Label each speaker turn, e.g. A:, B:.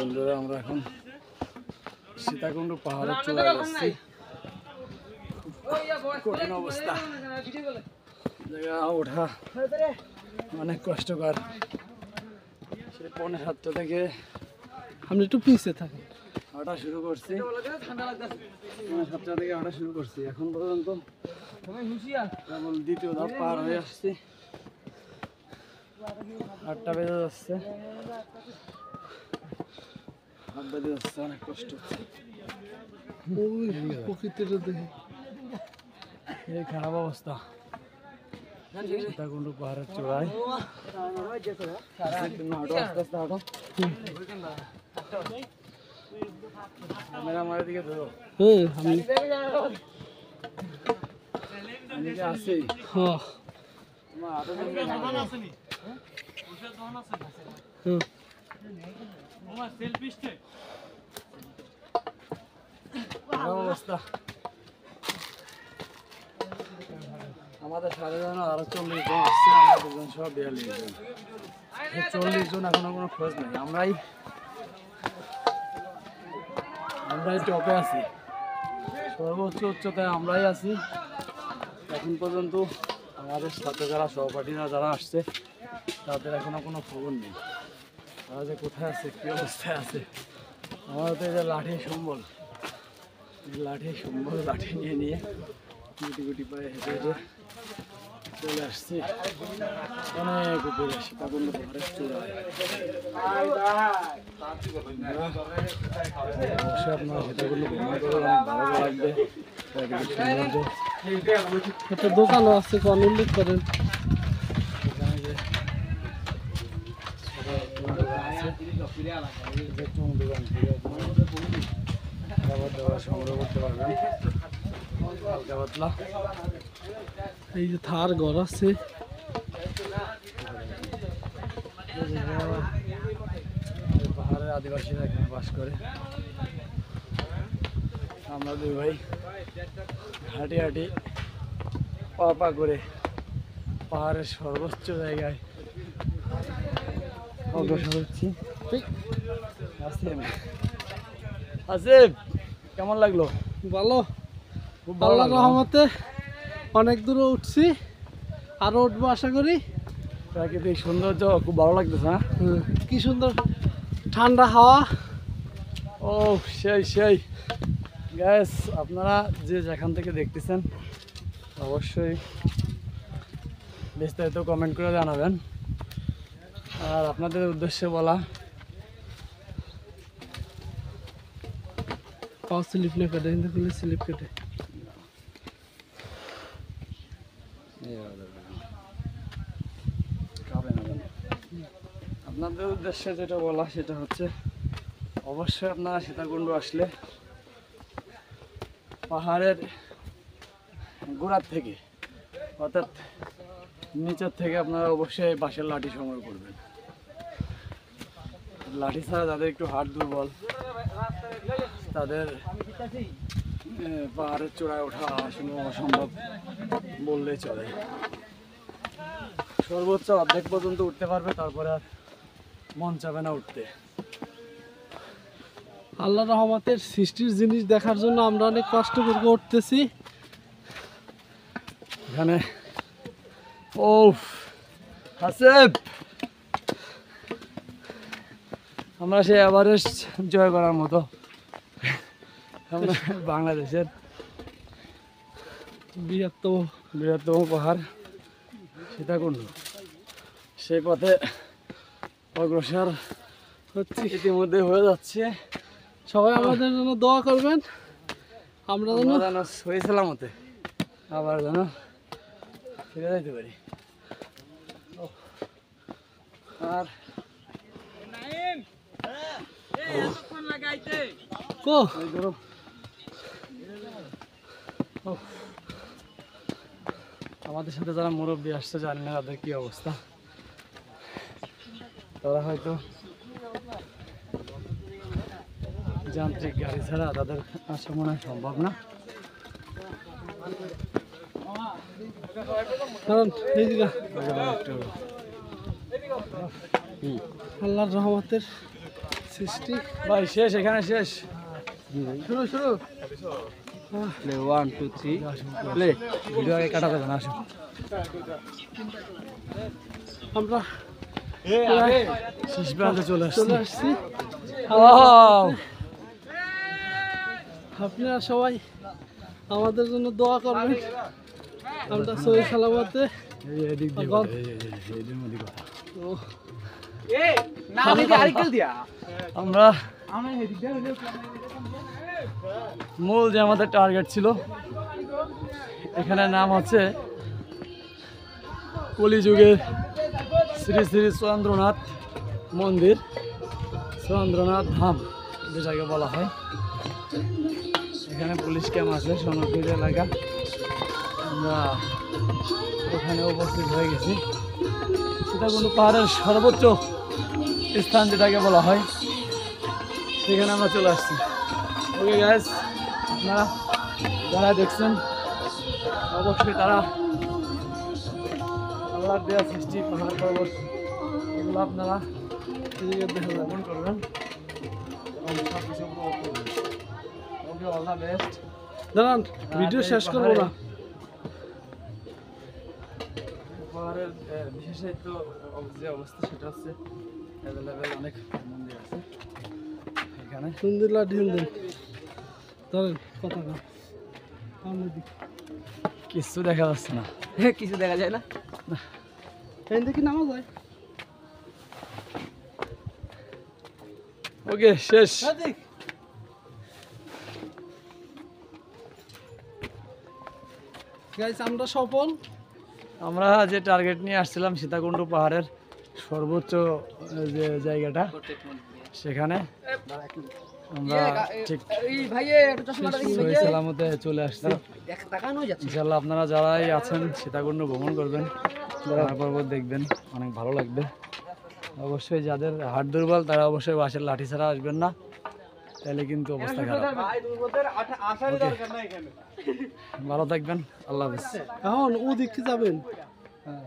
A: বন্ধুরা আমরা এখন সীতাকুণ্ড পাহাড়ের চূড়ায় যাচ্ছি। কঠিন অবস্থা, জায়গা ওঠা অনেক কষ্টকর। সে 5:30 থেকে
B: আপনি একটু পিছিয়ে থাকেন।
A: হাঁটা শুরু করছি, 7টা থেকে হাঁটা শুরু করছি। এখন পর্যন্ত কেবল দ্বিতীয় ধাপ পার হয়ে আসছি। 8টা বেজে যাচ্ছে, হাত বেজে যাচ্ছে, অনেক কষ্ট হচ্ছে।
B: প্রকৃতিটা দেখে
A: এই খারাপ অবস্থা সীতাকুণ্ড পাহাড়ের চূড়ায়। হাঁটো, আস্তে আস্তে হাঁটো। ক্যামেরা মারের দিকে ধরো। আমি কি আছি? আমার হাতে অবস্থা। আমাদের সাথে যেন আরো 40 জন আসছে, আমরা দুজন সব 42 জন। 40 জন এখনো কোনো খোঁজ নেই। আমরাই টপে আছি, সর্বোচ্চ উচ্চতায় আমরাই আছি। এখন পর্যন্ত আমাদের সাথে যারা সহপাঠীরা যারা আসছে তাদের এখনো কোনো খবর নেই, তারা যে কোথায় আছে, কী অবস্থায় আছে। আমাদের তো এই যে লাঠি সম্বল নিয়ে নিয়ে গুটি গুটি পায়ে হেঁটে হেঁটে চলে আসছি অনেক উপরে সীতাকুণ্ড পাহাড়ের চূড়ায়। অবশ্যই আপনারা সীতাকুণ্ড ভ্রমণ করে অনেক ভালো লাগবে। প্রাকৃতিক সৌন্দর্য,
B: একটা দোকানও আছে, উল্লেখ করেন।
A: এখানে যে দোকান থেকে খাবার দাবার সংগ্রহ করতে পারবেন হালকা পাতলা।
B: এই যে থার ঘর আছে,
A: পাহাড়ের আদিবাসীরা এখানে বাস করে। আমরা দুই ভাই হাঁটি হাঁটি পা করে পাহাড়ের সর্বোচ্চ জায়গায় অগ্রসর হচ্ছি। আসিফ, কেমন লাগলো?
B: ভালো,
A: খুব ভালো
B: আল্লাহর
A: লাগলো।
B: রহমতে অনেক দূরে উঠছি, আরো উঠবো আশা করি।
A: প্রাকৃতিক সৌন্দর্য খুব ভালো লাগতেছে। হ্যাঁ,
B: কি সুন্দর ঠান্ডা হাওয়া।
A: ও সেই গ্যাস, আপনারা যে যেখান থেকে দেখতেছেন অবশ্যই বিস্তারিত কমেন্ট করে জানাবেন। আর আপনাদের উদ্দেশ্যে বলা,
B: পাও স্লিপ না কেটে, কিন্তু স্লিপ কেটে।
A: আপনাদের উদ্দেশ্যে যেটা বলা সেটা হচ্ছে অবশ্যই আপনারা সীতাকুণ্ড আসলে পাহাড়ের গোড়ার থেকে অর্থাৎ নিচের থেকে আপনারা অবশ্যই বাঁশের লাঠি সংগ্রহ করবেন। লাঠি ছাড়া যাদের একটু হাত দুর্বল তাদের পাহাড়ের চূড়ায় ওঠা আসলে অসম্ভব বললেই চলে। সর্বোচ্চ অর্ধেক পর্যন্ত উঠতে পারবে, তারপরে আর মন চাবে না উঠতে।
B: আল্লাহ রহমতের সৃষ্টির জিনিস দেখার জন্য আমরা অনেক কষ্ট করে উঠতেছি।
A: এখানে ও আসিফ, আমরা সেই এভারেস্ট জয় করার মতো আমরা বাংলাদেশের বৃহত্তম পাহাড় সীতাকুণ্ড, সেই পথে অগ্রসর হচ্ছে, ইতিমধ্যে হয়ে যাচ্ছে।
B: সবাই আমাদের জন্য দোয়া করবেন, আমরা যেন
A: হয়েছিলাম হতে আবার যেন ফিরে যেতে পারি। আর আমাদের সাথে যারা মুরব্বী আসছে জানি না তাদের কি অবস্থা। তারা হয়তো যান্ত্রিক গাড়ি ছাড়া তাদের আসা মনে হয় সম্ভব না।
B: কারণ আল্লাহর রহমতের সৃষ্টি।
A: ভাই শেষ, এখানে শেষ।
B: শুরু শুরু।
A: Play 1 2 3 play. ভিডিও আগে কাটা যাবে না, আসুন।
B: আমরা
A: শেষ প্রান্তে চলে
B: চলে
A: আসছি।
B: আসছি।
A: ওয়াও!
B: আপনারা সবাই আমাদের জন্য দোয়া করবেন, আমরা সহি সালামতে
A: এই এদিক দিয়ে
B: এখন-
A: কথা, এই এদের মধ্যে কথা। আমরা মূল যে আমাদের টার্গেট ছিল, এখানে নাম হচ্ছে কলিযুগের শ্রী শ্রী চন্দ্রনাথ মন্দির, চন্দ্রনাথ ধাম যেটাকে বলা হয়। এখানে পুলিশ ক্যাম্প আছে, সংরক্ষিত এলাকা। আমরা ওখানে উপস্থিত হয়ে গেছি। সীতাকুণ্ড পাহাড়ের সর্বোচ্চ স্থান যেটাকে বলা হয়, সেখানে আমরা চলে আসছি। ওকে গ্যাস, আপনারা যারা দেখছেন অবশ্যই তারা আল্লাহর দেওয়া সৃষ্টি পাহাড় পর্বত এগুলো আপনারা নিজেকে দেখে ভ্রমণ করবেন এবং সব কিছু উপভোগ করবেন। ওকে, অল দ্য বেস্ট।
B: দাঁড়ান, ভিডিও শেষ করবো না।
A: পাহাড়ের বিশেষত যে অবস্থা সেটা হচ্ছে অ্যাভেলেবেল অনেক মন্দির আছে এখানে।
B: সুন্দরলা ঢিল দেন, ধরেন পতাকা সামনের দিকে।
A: কিছু দেখা যাচ্ছে না।
C: কিছু দেখা যায় না।
B: এখান থেকে নামা যায়।
A: ওকে, শেষ।
B: গাইস, আমরা সফল।
A: আমরা যে টার্গেট নিয়ে আসছিলাম সীতাকুণ্ড পাহাড়ের সর্বোচ্চ যে জায়গাটা, সেখানে আমরা ঠিক সহি সালামতে চলে আসছি। ইনশাল্লাহ আপনারা যারাই আছেন সীতাকুণ্ড ভ্রমণ করবেন, পাহাড় পর্বত দেখবেন, অনেক ভালো লাগবে। অবশ্যই যাদের হাড় দুর্বল তারা অবশ্যই বাঁশের লাঠি ছাড়া আসবেন না, তাহলে কিন্তু অবস্থা খারাপ। ভালো থাকবেন, আল্লাহ হাফেজ।
B: এখন ও দিকে যাবেন।
A: হ্যাঁ।